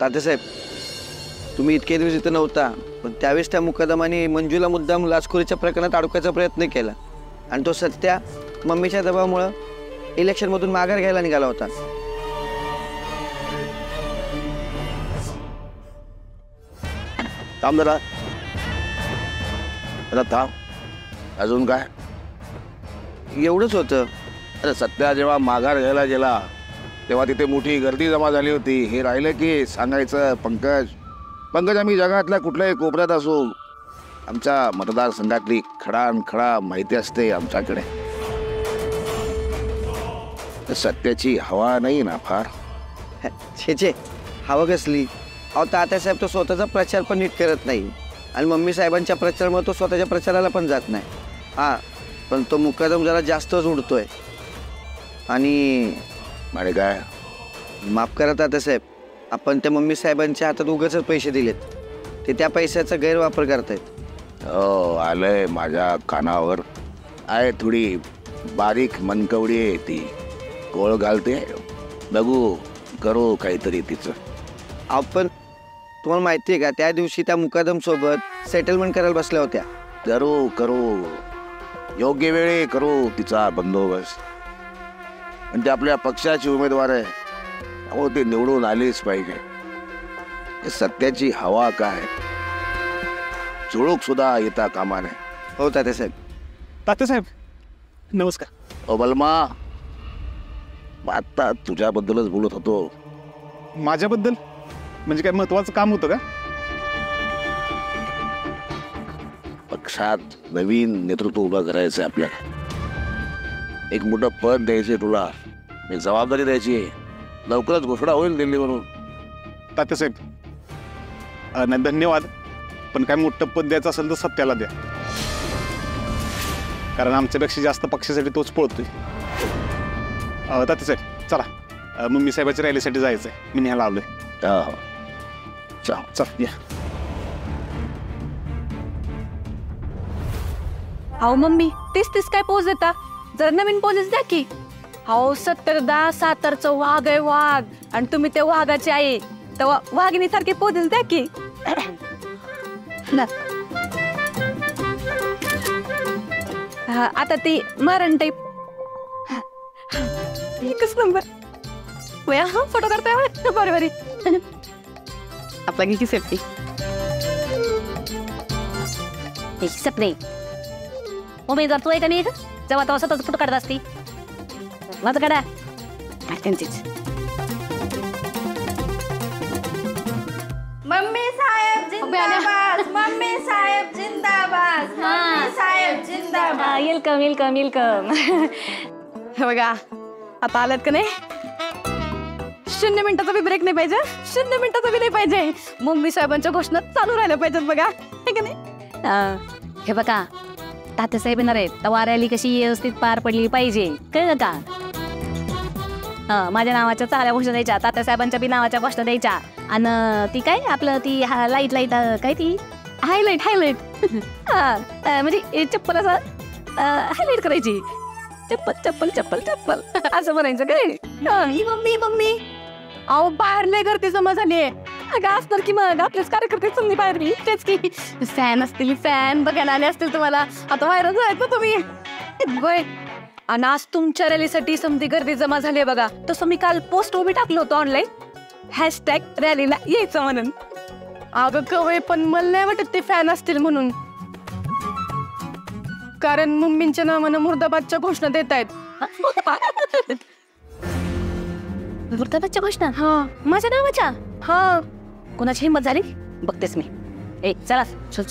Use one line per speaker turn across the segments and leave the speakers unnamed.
तात्यासाहेब, तुम्ही इतके दिवस इथं नव्हता, पण त्यावेळेस त्या मुकदमाने मंजूला मुद्दाम लाचखोरीच्या प्रकरणात अडकवायचा प्रयत्न केला आणि तो सत्या मम्मीच्या दबावामुळं इलेक्शनमधून माघार घ्यायला निघाला होता.
थांब जरा, थांब. अजून काय?
एवढंच होतं.
अरे सत्या जेव्हा माघार घ्यायला गेला तेव्हा तिथे मोठी गर्दी जमा झाली होती. हे राहिलं की सांगायचं. पंकज आम्ही जगातल्या कुठल्याही कोपऱ्यात असू, आमच्या मतदारसंघातली खडानखडा माहिती असते आमच्याकडे. सत्याची हवा नाही ना फार.
छे, हवा कसली? अहो तात्यासाहेब तो स्वतःचा प्रचार पण नीट करत नाही आणि मम्मी साहेबांच्या प्रचारामुळे तो स्वतःच्या प्रचाराला पण जात नाही. हां, पण तो मुकदम जरा जास्तच उडतोय. आणि
काय?
माफ करा तात्यासाहेब, आपण त्या मम्मी साहेबांच्या हातात उगाच पैसे दिलेत. ते त्या पैशाचा गैरवापर करतायत.
हो, आलंय माझ्या कानावर. आहे थोडी बारीक मनकवडी आहे ती, गोळ घालते. बघू करू काहीतरी तिचं.
आपण तुम्हाला माहिती आहे का, त्या दिवशी त्या मुकदम सोबत सेटलमेंट करायला बसल्या होत्या.
करू योग्य वेळी करू तिचा बंदोबस्त. आणि ते आपल्या पक्षाची उमेदवार आहे, अहो ते निवडून आलीच पाहिजे. सत्याची हवा काय, चुळूक सुद्धा येता कामा नये.
हो तात्यासाहेब.
तात्यासाहेब नमस्कार.
ओ बलमा, आता तुझ्याबद्दलच बोलत होतो.
माझ्याबद्दल म्हणजे काय महत्वाचं काम होतं का?
पक्षात नवीन नेतृत्व उभं करायचंय आपल्याला. एक मोठं पद द्यायचंय तुला, एक जबाबदारी द्यायची आहे. लवकरच घोषणा होईल दिल्लीवरून.
तात्यासाहेब नाही धन्यवाद, पण काय मोठं पद द्यायचं असेल तर सत्याला द्या, कारण आमच्यापेक्षा जास्त पक्षासाठी तोच पळतोय. तात्यासाहेब चला, मम्मी साहेबाच्या रॅलीसाठी जायचंय, मी न्यायला आलोय. चल या.
अहो मम्मी, तीच काय पोज देता? जर नवीन पोलीस द्या की. अहो 70 सातारचं वाघ आहे वाघ, आणि तुम्ही ते वाघाचे आहे, तेव्हा वाघिणी सारखी पोलीस द्या की. आता ती मरण टाईप. एकच नंबर. वया हा फोटो करताय बरोबर. आपला की सेफ्टी
नाही. उमेदवार तू आहे का मी जेव्हा तेव्हा स्वतःच फोटो काढत असते. माझं काढा त्यांचीच.
मम्मी साहेब जिंदाबाद, मम्मी साहेब जिंदाबाद, मम्मी साहेब जिंदाबाद.
वेलकम.
हे बघा, आता आलात का नाही, 0 मिनिटाचा बी ब्रेक नाही पाहिजे, 0 मिनिटाचा बी नाही पाहिजे. मम्मी साहेबांच्या घोषणा चालू राहिल्या पाहिजेत बघा, हे का नाही?
हे बघा, तात्यासाहेब येणार आहेत, तेव्हा रॅली कशी व्यवस्थित पार पडली पाहिजे, कळलं का? माझ्या नावाच्या चांगल्या घोषणा द्यायच्या, तात्यासाहेबांच्या बी नावाच्या घोषणा द्यायच्या. आणि ती काय आपलं ती लाईट काय ती हायलाईट म्हणजे चप्पल असं हायलाईट करायची. चप्पल असं म्हणायचं काय?
मम्मी अहो बाहेर लय गर्दी जमा झाली आहे. अगं असणार की मग आपलेच कार्यकर्ते समजी बाहेर गेली, तेच की फॅन असतील, फॅन बघायला आले असतील तुम्हाला. आता व्हायरल जायचं तुम्ही गोय. आणि आज तुमच्या रॅलीसाठी समधी गर्दी जमा झाली आहे बघा. तसं मी काल पोस्ट उभी टाकलं होतं ऑनलाईन, #रॅलीला यायचं म्हणून. अगं कवय, पण मला नाही वाटत ते फॅन असतील म्हणून, कारण मम्मींच्या नावानं मुर्दाबादच्या घोषणा देत आहेत.
मुर्दाबादच्या घोषणा?
हा,
माझ्या नावाच्या?
हा.
कोणाची हिंमत झाली बघतेस मी. चला चल.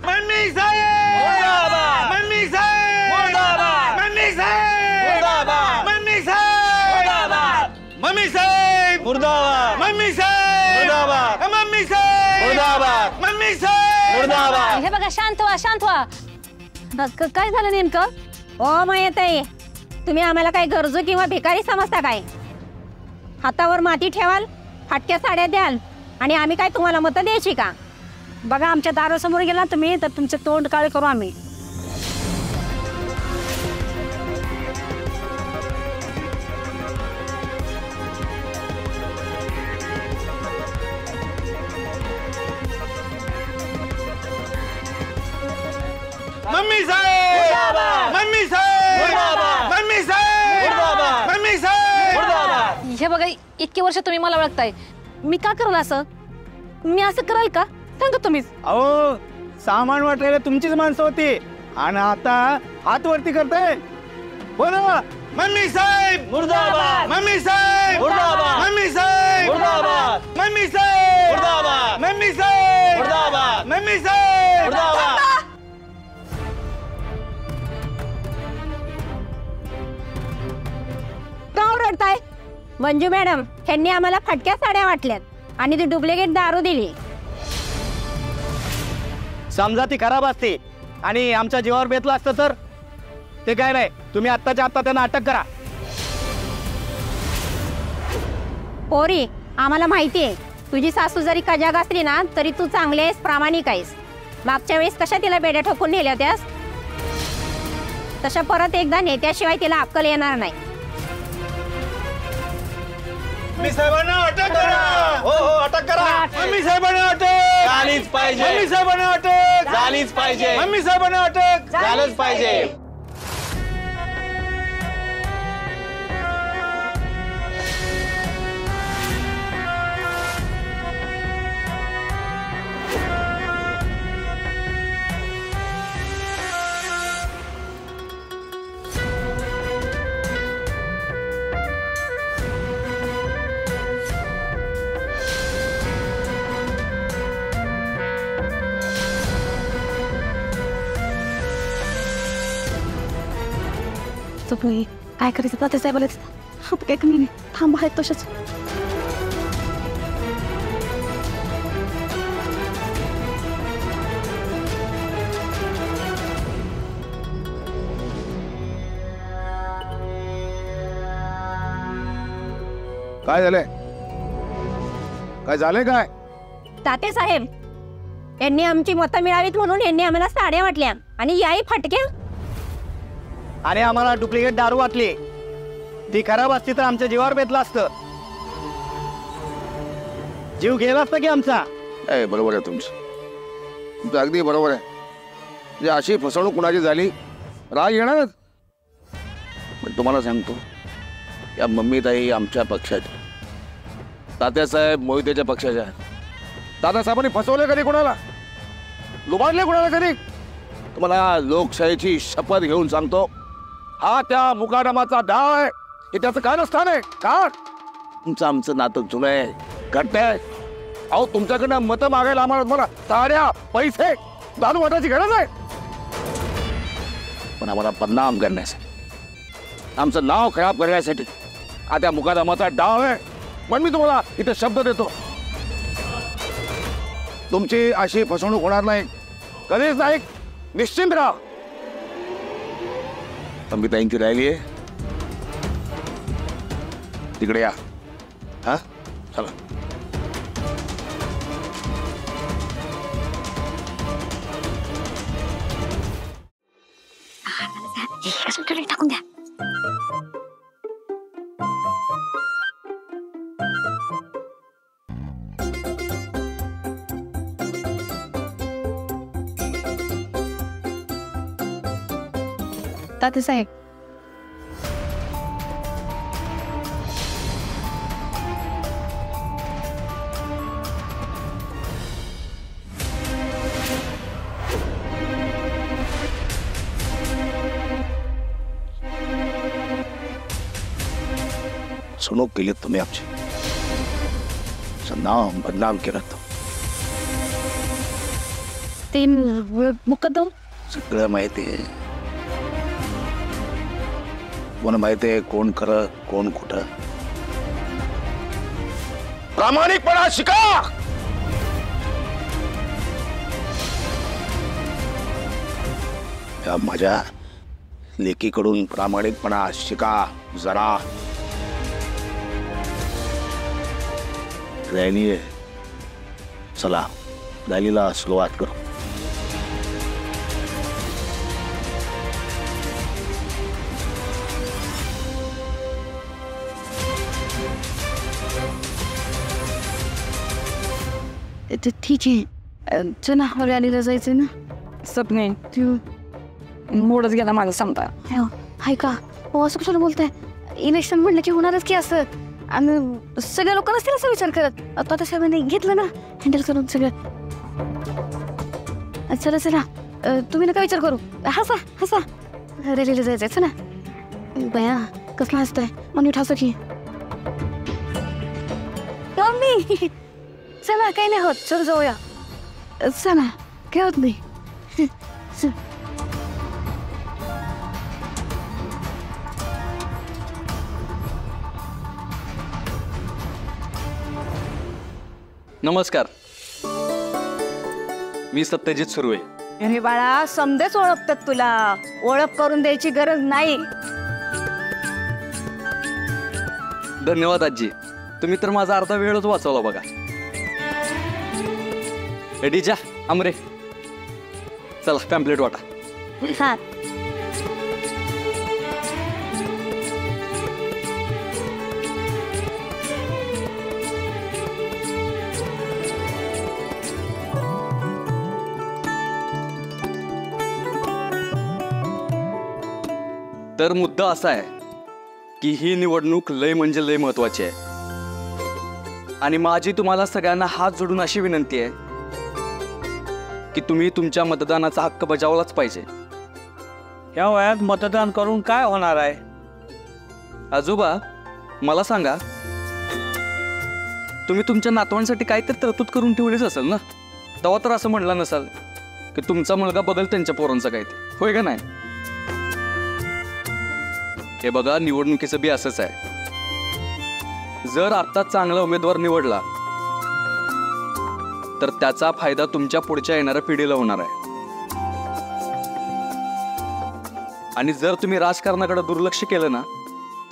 मम्मी साहेब मुर्दाबाद, मम्मी साहेब मुर्दाबाद, मम्मी साहेब मुर्दाबाद, मम्मी साहेब मुर्दाबाद, मम्मी साहेब मुर्दाबाद, मम्मी साहेब मुर्दाबाद, मम्मी साहेब मुर्दाबाद, मम्मी साहेब मुर्दाबाद.
हे बघा, शांत व्हा. काय झालं नेमकं?
ओ माहिती, तुम्ही आम्हाला काय गरजू किंवा भिकारी समजता काय? हातावर माती ठेवाल, फाटक्या साड्या द्याल, आणि आम्ही काय तुम्हाला मतं द्यायची का? बघा, आमच्या दारासमोर गेला तुम्ही तर तुमचे तोंड काळे करू आम्ही.
मम्मी साहेब मम्मी साहेब मम्मी साहेब मम्मी साहेब.
हे बघा, इतके वर्ष तुम्ही मला ओळखताय, मी का कराल असं? मी असं कराल का? सांगा तुम्हीच.
अहो, सामान वाटायला तुमचीच माणसं होती आणि आता हात वरती करताय. बोला मम्मी साहेब मुर्दाबाद. मम्मी साहेब मुर्दाबाद. मम्मी साहेब मुर्दाबाद. मम्मी साहेब मुर्दाबाद. मम्मी साहेब मुर्दाबाद. मम्मी साहेब मुर्दाबाद.
का ओरडताय? मंजू मॅडम, ह्यांनी आम्हाला फटक्या साड्या वाटल्यात आणि ती डुप्लिकेट दारू दिली.
समजा ती खराब असते आणि आमच्या जीवावर बेतलं असतं तर ते काय नाही. तुम्ही आत्ताच्या आत्ता त्यांना अटक करा.
पोरी, आम्हाला माहिती आहे तुझी सासू जरी कजाग असली ना तरी तू चांगली आहेस, प्रामाणिक आहेस. मागच्या वेळेस कशा तिला बेड्या ठोकून नेल्या होत्यास, तशा परत एकदा नेत्याशिवाय तिला अक्कल येणार नाही.
मम्मी साहेबांना अटक करा. हो हो, अटक करा. मम्मी साहेबांना अटक झालीच पाहिजे. मम्मी साहेबांना अटक झालीच पाहिजे. मम्मी साहेबांना अटक झालंच पाहिजे.
काय करायचं तात्या साहेबाला? काय कमी नाही, थांब आहेत तशाच.
काय झालंय? काय झालंय काय?
ताते साहेब, यांनी आमची मतं मिळावीत म्हणून यांनी आम्हाला साड्या वाटल्या आणि याही फटक्या.
आणि आम्हाला डुप्लिकेट दारू वाटली. ती खराब असती तर आमच्या जीवावर बेतलं असतं. जीव गेला असता की आमचा.
बरोबर आहे तुमचं अगदी बरोबर आहे. म्हणजे अशी फसवणूक कुणाची झाली राग येणारच. पण तुम्हाला सांगतो, या मम्मीताई आमच्या पक्षाच्या, तात्यासाहेब मोहितेच्या पक्षाच्या. दादासाहेबांनी फसवले कधी कोणाला? लुबाडले कोणाला कधी? तुम्हाला लोकशाहीची शपथ घेऊन सांगतो, हा त्या मुकादमाचा डाव आहे. हे त्याचं काय स्थान आहे का? तुमचं आमचं नातं जुनं आहे, घट्ट आहे. अहो, तुमच्याकडनं मतं मागायला आम्हाला मला साड्या, पैसे, दारू वाटायची गरज आहे. पण आम्हाला बदनाम करण्यासाठी, आमचं नाव खराब करण्यासाठी हा त्या मुकादमाचा डाव आहे. पण मी तुम्हाला इथं शब्द देतो, तुमची अशी फसवणूक होणार नाही, कधीच नाही. निश्चिंत राहा. अंबिताईंची राहिली आहे, तिकडे या. हा, चला.
टाकून द्या.
तात्या साहेब,
फसवणूक केली तुम्ही आमची, नाव बदनाम केलं.
ते मुकदम
सगळं माहिती आहे. कोण माहिती आहे, कोण खरं कोण कुठं. प्रामाणिकपणा शिका. माझ्या लेकीकडून प्रामाणिकपणा शिका जरा. रॅली आहे, चला रॅलीला सुरुवात करू.
ठीक आहे, चला रॅलीला जायचंय ना. सपने तू मूडच गेला माझा समजा.
हाय का हो असं कशाला बोलताय? इलेक्शन म्हणलं की होणारच की असं. आणि सगळ्या लोकांना असतील असं विचार करत. आता साहेबांनी घेतलं ना हँडल करून सगळं. चला चला तुम्ही नका विचार करू. हसा हसा रेलीला जायचं ना. बया कसला हसताय मग हसू की मम्मी. चला काही नाही होत. चल जाऊया. चला काय होत नाही.
नमस्कार, मी सत्यजित सुर्वे.
अरे बाळा समजेच ओळखतात तुला. ओळख करून द्यायची गरज नाही.
धन्यवाद आजी, तुम्ही तर माझा अर्धा वेळच वाचवला बघा. एडीजा आमरे चला पॅम्पलेट वाटा.
हा
तर मुद्दा असा आहे की ही निवडणूक लय म्हणजे लय महत्वाची आहे. आणि माझी तुम्हाला सगळ्यांना हात जोडून अशी विनंती आहे की तुम्ही तुमच्या मतदानाचा हक्क बजावलाच पाहिजे.
या वयात मतदान करून काय होणार आहे?
आजोबा मला सांगा, तुम्ही तुमच्या नातवांसाठी काहीतरी तरतूद करून ठेवलीच असेल ना. तेव्हा तर असं म्हणलं नसाल की तुमचा मुलगा बदल त्यांच्या पोरांचं काय ते, होय का नाही? हे बघा, निवडणुकीचं बी असंच आहे. जर आता चांगला उमेदवार निवडला तर त्याचा फायदा तुमच्या पुढच्या येणाऱ्या पिढीला होणार आहे. आणि जर तुम्ही राजकारणाकडे दुर्लक्ष केलं ना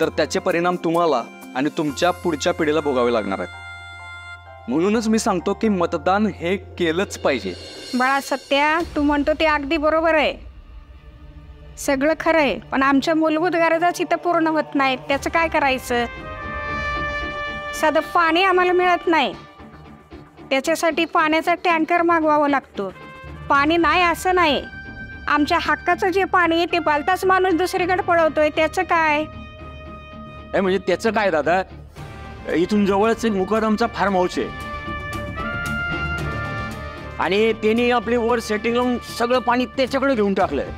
तर त्याचे परिणाम तुम्हाला आणि तुमच्या पुढच्या पिढीला भोगावे लागणार आहेत. म्हणूनच मी सांगतो की मतदान हे केलंच पाहिजे.
बाळा सत्या, तू म्हणतो ते अगदी बरोबर आहे. सगळं खरं आहे, पण आमच्या मूलभूत गरजाच इथं पूर्ण होत नाहीत. त्याचं काय करायचं? साधं पाणी आम्हाला मिळत नाही. त्याच्यासाठी पाण्याचा टँकर मागवावा लागतो. पाणी नाही असं नाही. आमच्या हक्काचं जे पाणी आहे ते बालताच माणूस दुसरीकडे पळवतोय. त्याचं काय?
म्हणजे त्याचं काय दादा? इथून जवळच एक मुकादमचा फार्म हाऊस आहे आणि त्यांनी आपली वर सेटिंग लावून सगळं पाणी त्याच्याकडे घेऊन टाकलंय.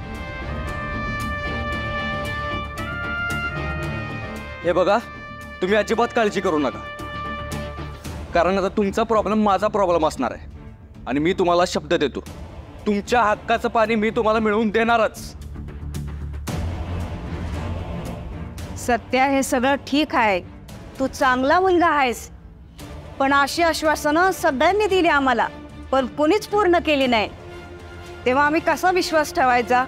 हे बघा, तुम्ही अजिबात काळजी करू नका, कारण आता तुमचा प्रॉब्लेम माझा प्रॉब्लेम असणार आहे. आणि मी तुम्हाला शब्द देतो, तुमच्या हक्काचं पाणी मी तुम्हाला मिळवून देणारच.
सत्या, हे सगळं ठीक आहे. तू चांगला मुलगा आहेस, पण अशी आश्वासनं सगळ्यांनी दिली आम्हाला, पण कोणीच पूर्ण केली नाही. तेव्हा आम्ही कसा विश्वास ठेवायचा?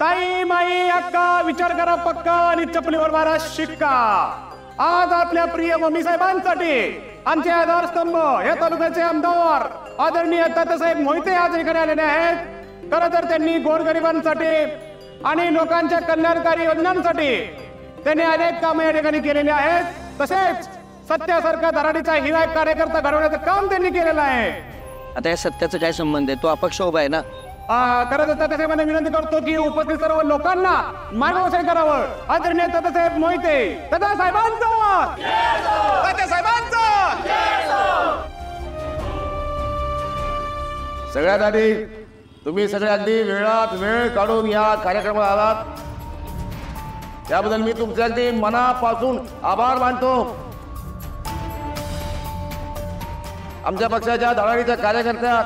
ताई माई अक्का, विचार करा पक्का आणि चपलीवर मारा शिक्का. आज आपल्या प्रिय मम्मी साहेबांसाठी आमचे आधारस्तंभ या तालुक्याचे आमदार आदरणीय तात्यासाहेब मोहिते आज इकडे आलेले आहेत. खरं तर त्यांनी गोरगरिबांसाठी आणि लोकांच्या कल्याणकारी योजनांसाठी त्यांनी अनेक कामे या ठिकाणी केलेली आहेत. तसेच सत्यासारखा धराडीचा हिरा कार्यकर्ता घडवण्याचं काम त्यांनी केलेलं आहे.
आता या सत्याचं काय संबंध आहे? तो अपक्ष उभा आहे ना.
खरं तर तात्यासाहेबांना विनंती करतो की उपस्थित सर्व लोकांना मार्गदर्शन करावं. आदरणीय तात्यासाहेब मोहिते, तात्यासाहेबांचा
सगळ्यात आधी तुम्ही सगळे अगदी वेळात वेळ काढून या कार्यक्रमाला आलात, त्याबद्दल मी तुमचे अगदी मनापासून आभार मानतो. आमच्या पक्षाच्या धडाडीच्या कार्यकर्त्या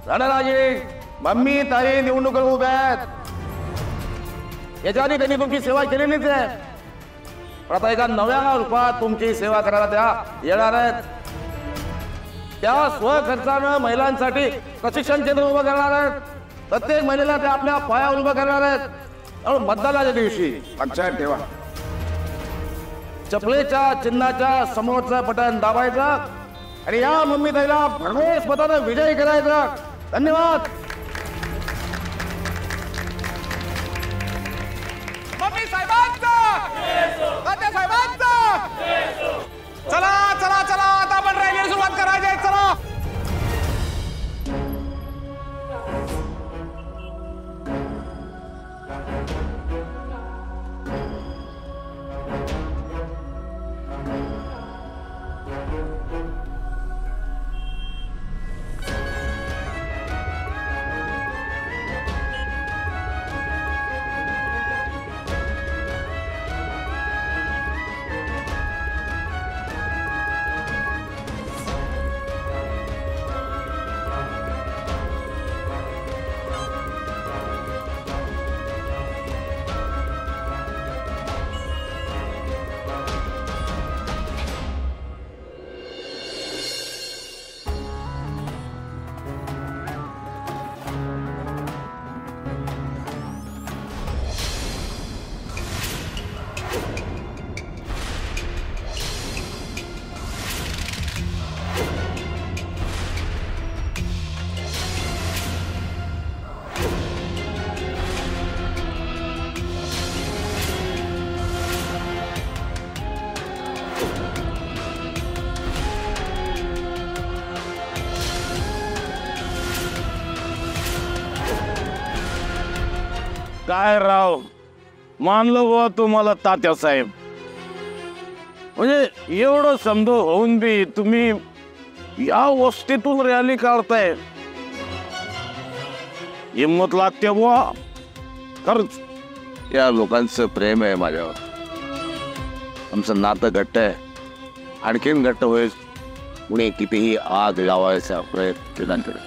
राणाराजी मम्मी ताई निवडणुकीत उभ्या आहेत. याच्या आधी त्यांनी तुमची सेवा केलेलीच आहे, पण आता एका नव्या रूपात तुमची सेवा करायला त्या येणार आहेत. त्या स्वखर्चानं महिलांसाठी प्रशिक्षण केंद्र उभं करणार आहेत. प्रत्येक महिलेला त्या आपल्या पायावर उभं करणार आहेत. त्यामुळे मतदानाच्या दिवशी लक्षात ठेवा, चपलेच्या चिन्हाच्या समोरचं बटन दाबायचं आणि या मम्मी ताईला भरघोस मतानं विजयी करायचा. धन्यवाद.
मम्मी साहेबांचा, तात्या साहेबांचा. चला चला चला आता आपण रॅलीला सुरुवात करायची आहे. चला.
काय राव, मानलं बुवा तुम्हाला तात्यासाहेब. म्हणजे एवढं समज होऊन बी तुम्ही या वस्तीतून रॅली काढताय. हिंमत लागते बुवा. खरंच या लोकांचं प्रेम आहे माझ्यावर. आमचं नातं घट्ट आहे. आणखीन घट्ट होईल कुणी कितीही आग लावायचा प्रयत्न केला.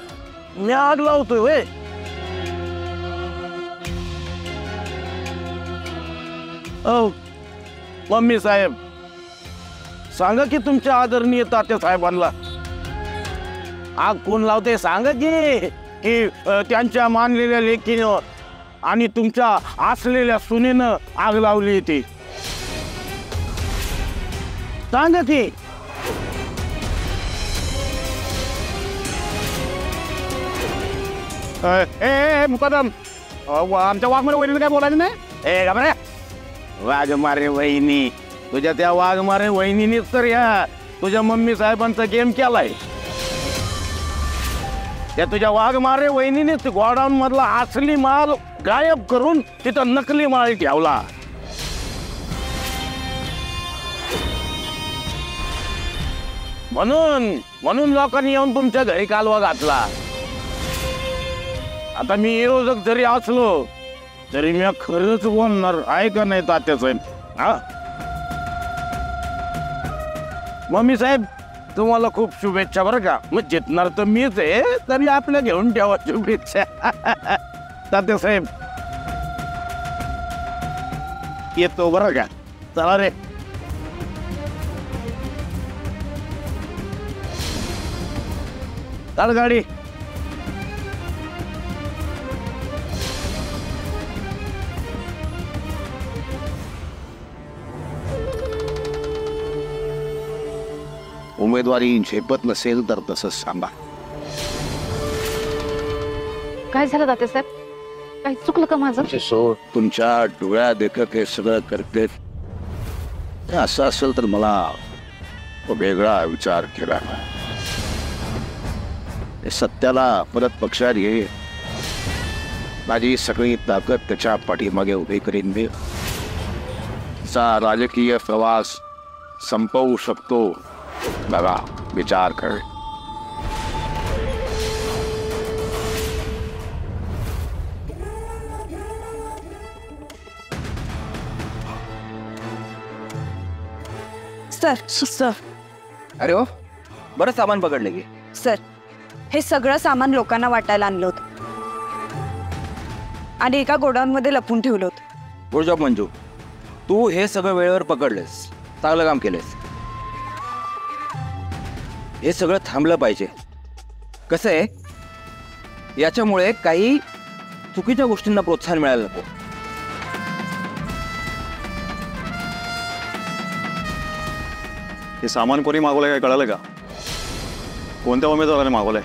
मी आग लावतोय होय. मम्मी साहेब, सांगा की तुमच्या आदरणीय तात्या साहेबांना आग कोण लावते सांगा की त्यांच्या मानलेल्या लेकीनं आणि तुमच्या असलेल्या सुनेनं आग लावली ती. सांगा की.
मुकादम, आमच्या वाघमारे वहिनीला काय बोलायचं नाही.
ए घाबरे, वाघमारे वहिनी, तुझ्या त्या वाघमारे वहिनीनीच तर या तुझ्या मम्मी साहेबांचा गेम केलाय. त्या तुझ्या वाघमारे वहिनीनेच गोडाऊन मधला असली माल गायब करून तिथं नकली माल ठेवला. म्हणून लोकांनी येऊन तुमच्या घरी कालवा घातला. आता मी विरोधक जरी असलो तरी मी खरंच बोलणार आहे का नाही तात्यासाहेब. हा, मम्मी साहेब तुम्हाला खूप शुभेच्छा बरं का. मग जितणार तर मीच आहे तरी आपल्या घेऊन ठेवा शुभेच्छा. तात्यासाहेब येतो बरं का. चला रे. चाल गाडी. उमेदवारी झेपत नसेल तर तसंच सांगा.
काय झालं तात्यासाहेब? काही चुकलं का माझं?
तुमच्या डोळ्या देखत हे सगळं करते असं असेल तर मला वेगळा विचार केला. सत्याला परत पक्षात घे. माझी सगळी ताकद त्याच्या पाठीमागे उभी करीन मी. चा राजकीय प्रवास संपवू शकतो. बघा, विचार कर.
सर.
अरे हो, बरं सामान पकडले की.
सर, हे सगळं सामान लोकांना वाटायला आणलं होतं आणि एका गोडाऊन मध्ये लपून ठेवलं होतं.
Good job Manju. तू हे सगळं वेळेवर पकडलेस. चांगलं काम केलंस. हे सगळं थांबलं पाहिजे. कसं आहे, याच्यामुळे काही चुकीच्या गोष्टींना प्रोत्साहन मिळायला नको.
हे सामान कोणी मागवलंय काय कळालं का? कोणत्या उमेदवाराने मागवलंय?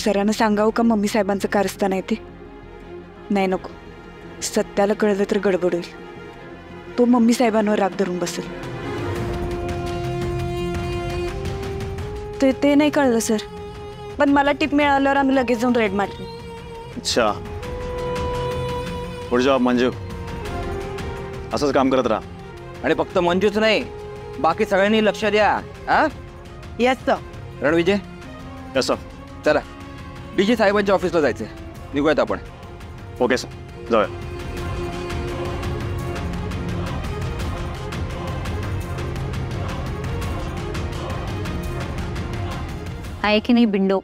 सरांना सांगावं का मम्मी साहेबांचं कारस्थान आहे ते? नाही, नको.
सत्याला कळलं तर गडबड होईल. तो मम्मी साहेबांवर राग धरून बसेल. ते नाही कळलं सर, पण मला टिप मिळाल्यावर आम्ही लगेच जाऊन रेड मारली.
अच्छा, पुढे जॉब मंजू, असंच काम करत राहा.
आणि फक्त मंजूच नाही, बाकी सगळ्यांनी लक्ष द्या. हा
येस सर.
रणविजय,
सर.
चला डीजी साहेबांच्या ऑफिसला जायचंय. निघूयात आपण.
ओके सर, जाऊया.
आहे की नाही बिंडो?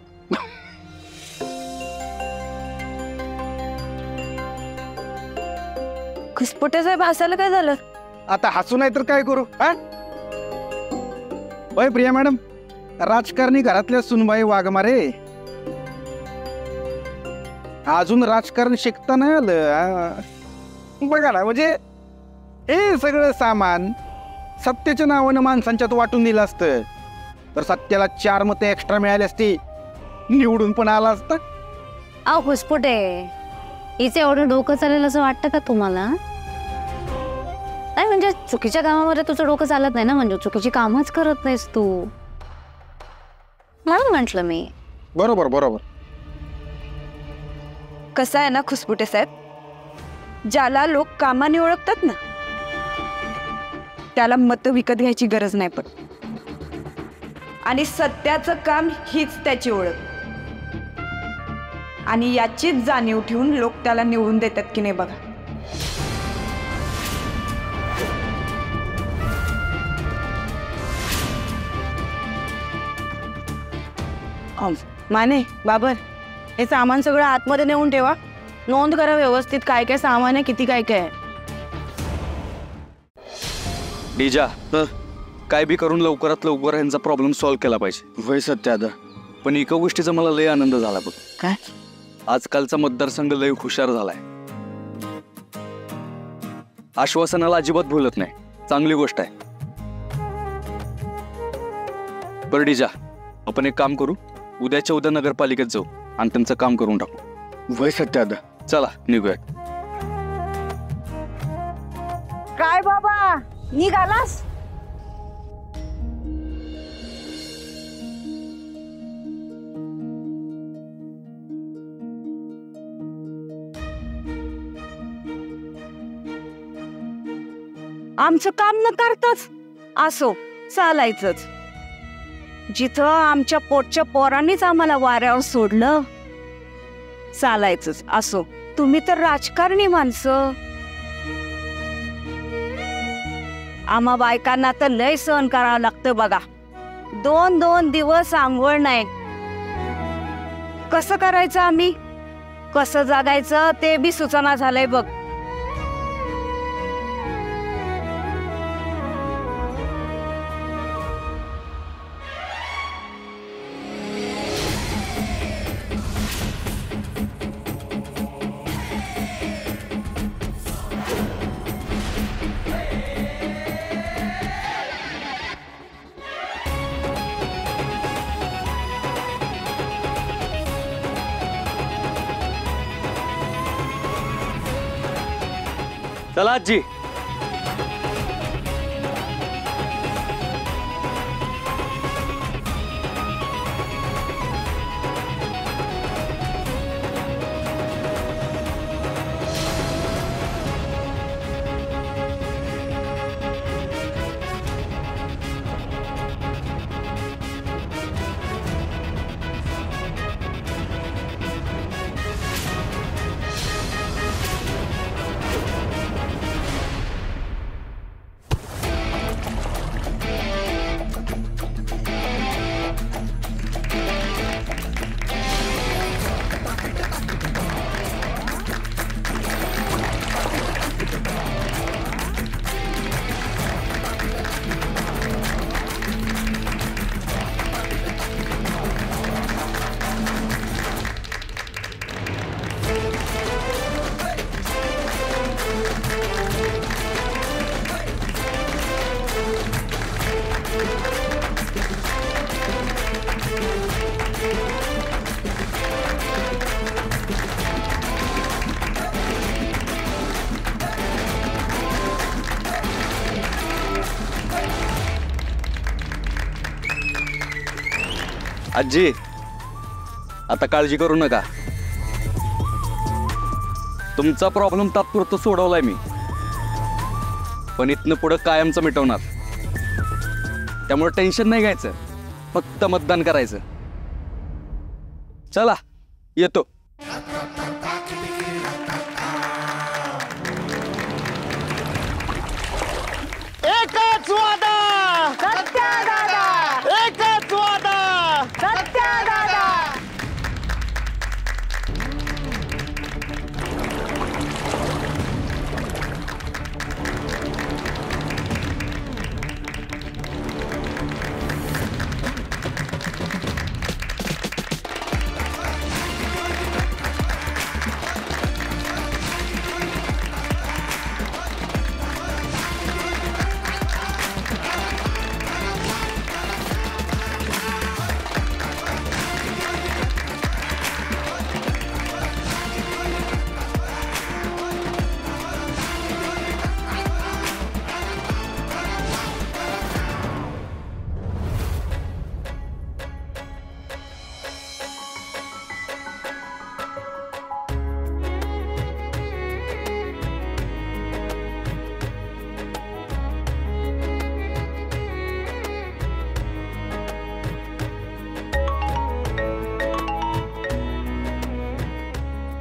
खुसपुटे साहेब हसायला काय झालं?
आता हसू नाही तर काय करू? होय प्रिया मॅडम, राजकारणी घरातल्या सुनबाई वाघमारे, अजून राजकारण शिकता नाही आलं. बघा ना, म्हणजे हे सगळं सामान सत्याच्या नावानं माणसांच्यात वाटून दिलं असतं तर सत्याला 4 मतं एक्स्ट्रा मिळाली असती, निवडून पण आला असता.
अहो खुसपुटे, हिचं एवढं डोकं चालेल असं वाटतं का तुम्हाला? नाही म्हणजे चुकीच्या कामामध्ये तुझं डोकं चालत नाही ना, म्हणजे चुकीची कामच करत नाहीस तू, म्हणून म्हटलं मी.
बरोबर बरोबर.
कसं आहे ना खुसपुटे साहेब, ज्याला लोक कामाने ओळखतात ना त्याला मतं विकत घ्यायची गरज नाही पडत. आणि सत्याचं काम हीच त्याची ओळख, आणि याचीच जाणीव ठेवून लोक त्याला निवडून देतात की नाही बघा.
माने बाबर, हे सामान सगळं आतमध्ये नेऊन ठेवा. नोंद करा व्यवस्थित काय काय सामान आहे, किती काय काय आहे.
डीजा, काय बी करून लवकरात लवकर यांचा प्रॉब्लेम सॉल्व्ह केला पाहिजे.
वय सत्या आता.
पण एका गोष्टीचा मला लय आनंद झाला बघ.
काय?
आजकालचा मतदारसंघ लय हुशार झालाय. आश्वासनाला अजिबात भूलत नाही, चांगली गोष्ट आहे. बरं डीजा, आपण एक काम करू, उद्याच्या उद्या नगरपालिकेत जाऊ आणि त्यांचं काम करून टाकू.
वय सत्या आता.
चला निघूया.
काय बाबा निघालास? आमचं काम न करताच असो चालायचंच. जिथं आमच्या पोटच्या पोरांनीच आम्हाला वाऱ्यावर सोडलं, चालायचंच असो. तुम्ही तर राजकारणी माणसं, आम्हा बायकांना तर लय सहन करावं लागतं बघा. 2-2 दिवस आंघोळ नाही. कसं करायचं आम्ही, कसं जगायचं ते बी सुचना झालंय बघ.
चला आजी. आजी आता काळजी करू नका, तुमचा प्रॉब्लेम तात्पुरतं सोडवलाय मी, पण इथनं पुढं कायमचं मिटवणार. त्यामुळे टेन्शन नाही घ्यायचं, फक्त मतदान करायचं. चला येतो.
एकच वादा
सत्या दादा,
एकच वादा
सत्या दादा.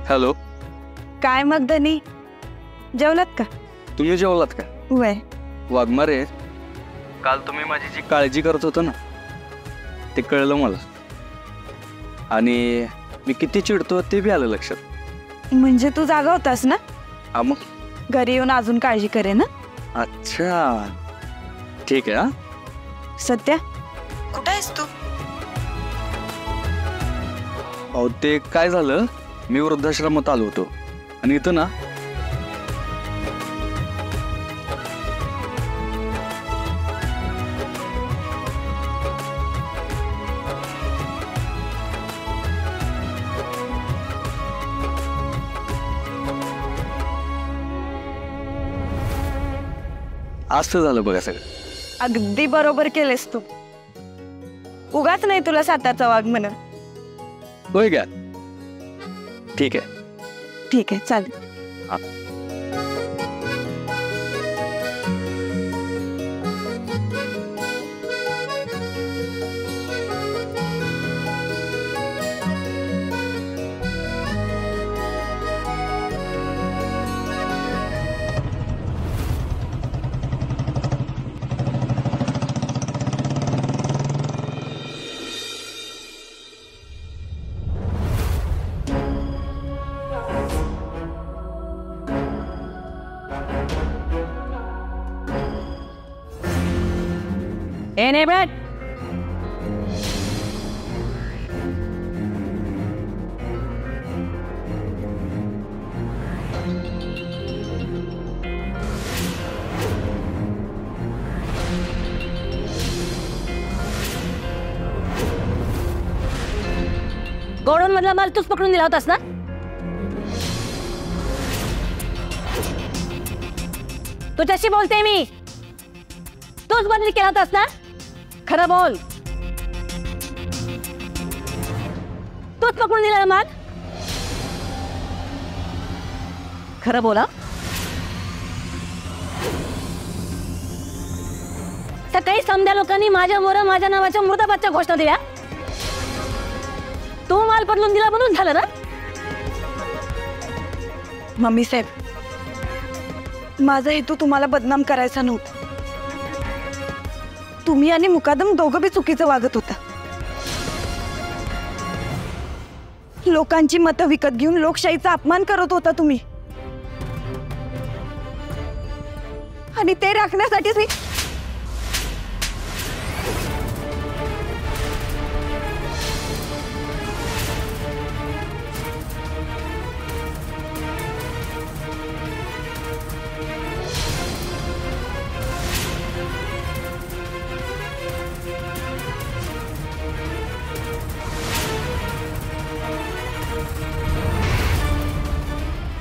हॅलो,
काय मग धनी, जेवलात का?
तुम्ही जेवलात का?
वय
वाघमारे, काल तुम्ही माझी जी काळजी करत होता ना ते कळलं मला, आणि मी किती चिडतो ते बी आलं लक्षात.
म्हणजे तू जागा होतास ना?
हा मग
घरी येऊन अजून काळजी करे ना?
अच्छा ठीक आहे. हा
सत्या कुठं आहेस तू?
अहो ते काय झालं, मी वृद्धाश्रमात आलो होतो आणि इथं ना असं झालं बघा सगळं.
अगदी बरोबर केलेस तू. उगाच नाही तुला साताचा वाघ म्हणा.
होय का? ठीक आहे.
ठीक आहे चालेल.
हा.
ए नेबट, गोडाऊन मधला माल तूच पकडून दिला होतास ना? तुझ्याशी बोलते मी. तूच बदली केला होतास ना? खरं बोल. तूच पकडून दिला माल? खरं बोला. सकाळी समध्या लोकांनी माझ्यावर माझ्या नावाच्या मृतापाच्या घोषणा दिल्या. तू माल बदलून दिला म्हणून झालं ना?
मम्मी साहेब, माझा हेतू तुम्हाला बदनाम करायचा नव्हता. तुम्ही आणि मुकादम दोघं बी चुकीचं वागत होता. लोकांची मतं विकत घेऊन लोकशाहीचा अपमान करत होता तुम्ही, आणि ते राखण्यासाठीच मी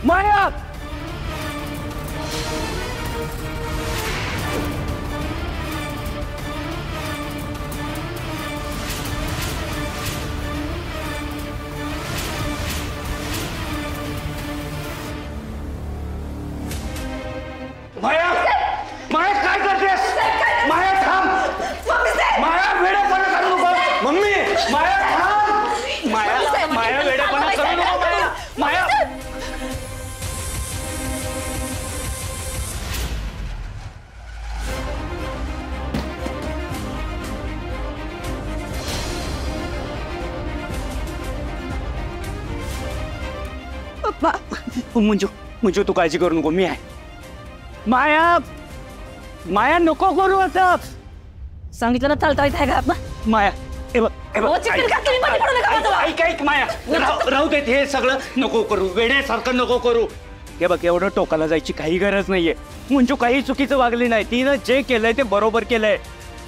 माया
माया माया वेडेपणा करू नको माया माया मंजू मंजू तू काळजी करू नको मी आहे माया माया नको करू आता
सांगितलं ना चालता आहे का
माया हे बघ
ऐक
ऐक माया राहू देत हे सगळं नको करू वेड्यासारखं नको करू हे बघ एवढं टोकाला जायची काही गरज नाहीये मंजू काही चुकीचं वागली नाही तिनं जे केलंय ते बरोबर केलंय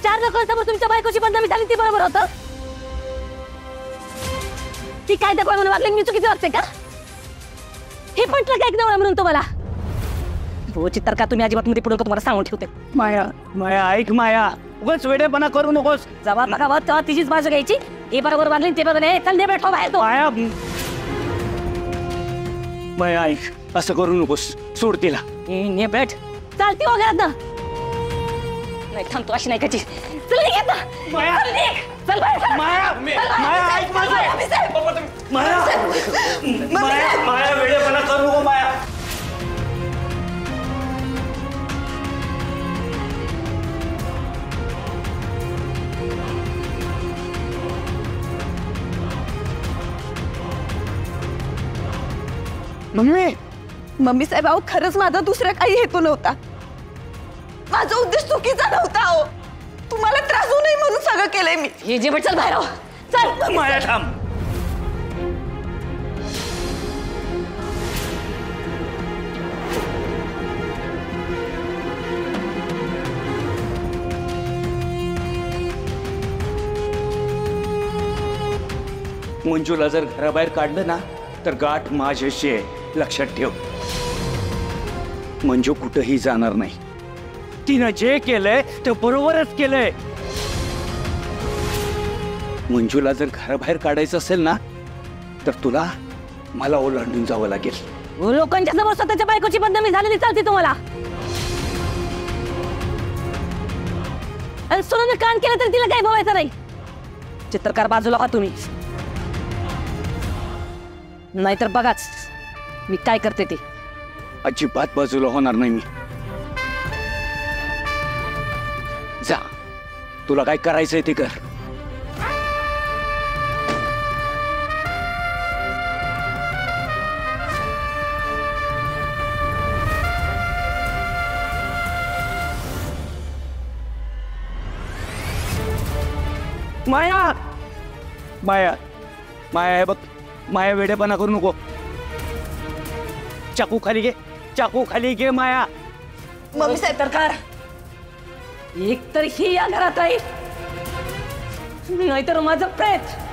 4 लोकांसमोर तुमच्या बायकोची बंदमी झाली ती बरोबर होतं ती काय दाखवा म्हणून वागली मी चुकीचं वागते का हे पटलं काय नवरा म्हणून तुम्हाला हो चित्तर का तुम्ही अजिबात मध्ये पुढे तुम्हाला सांगून ठेवते
माया माया ऐक माया उगाच वेडेपणा करू नकोस
जेव्हा बघावं तेव्हा तिचीच बाजू घ्यायची हे बरोबर वागली ते बरोबर नाही चल दे बैठो बाहेर तो
माया माया ऐक असं करू नकोस सोड तिला
ने बैठ चालती वगैरे ना नाही थांबतो अशी नाही कची चल निघ आता
माया
चल बाहेर
माया माया ऐक माझं माया माया माया वेडेपणा करू नको माया
मम्मी साहेब अहो खरंच माझा दुसरा काही हेतू नव्हता माझा उद्देश चुकीचा नव्हता अहो तुम्हाला त्रास होऊ नये म्हणून सगळं केलंय मी
हे जे चल बाहेर हो चल
माया थांब मंजूला जर घराबाहेर काढलं ना तर गाठ माझ्याशी आहे लक्षात ठेव मंजू कुठंही जाणार नाही तिनं जे केलंय ते बरोबरच केलंय मंजूला जर घराबाहेर काढायचं असेल ना तर तुला मला ओलांडून जावं लागेल
लोकांच्या समोर स्वतःच्या बायकोची बदनामी झालेली चालते तुम्हाला आणि सोनं कान केलं तर तिला काही बोलायचं नाही चित्रकार बाजूला का तुम्ही नाहीतर बघाच मी काय करते ते
अजिबात बाजूला होणार नाही मी जा तुला काय करायचंय ते कर माया माया माया हे बघ माया वेडेपणा करू नको चाकू खाली घे माया
मम्मी साहेब
सरकार एक तर ही या घरात राहील नाहीतर माझं प्रेत